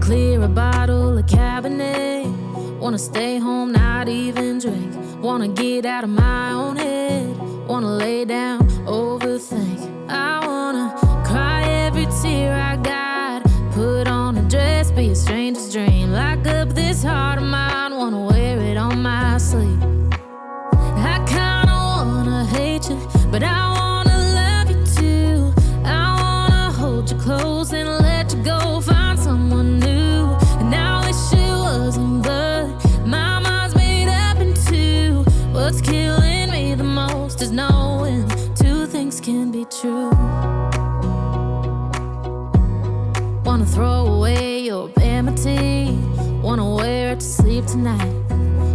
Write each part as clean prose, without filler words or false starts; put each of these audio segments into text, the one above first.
clear a bottle of Cabernet. Wanna stay home, not even drink. Wanna get out of my own head. Wanna lay down, overthink. I wanna cry every tear I got. Put on a dress, be a stranger's dream. Lock up this heart of mine, wanna wear it on my sleeve. I kinda wanna hate you, but I wanna love you too. I wanna hold you close and let you go, find someone new. And I wish it wasn't, but my mind's made up in two. What's killing me the most is knowing two things can be true. Wanna throw away your vanity. Wanna wear it to sleep tonight.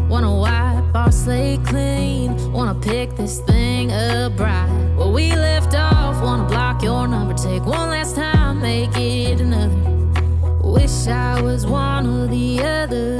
Wanna wipe our slate clean. Wanna pick this thing up right where we left off. Wanna block your number, take one last time, make it another. Wish I was one or the other.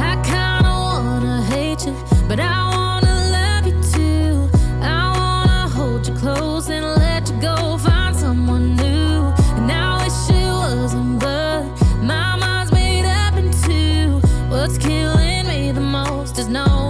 I kinda wanna hate you, but I wanna love you too. I wanna hold you close and let you go, find someone new. And I wish it wasn't, but my mind's made up in two. What's killing me the most is knowing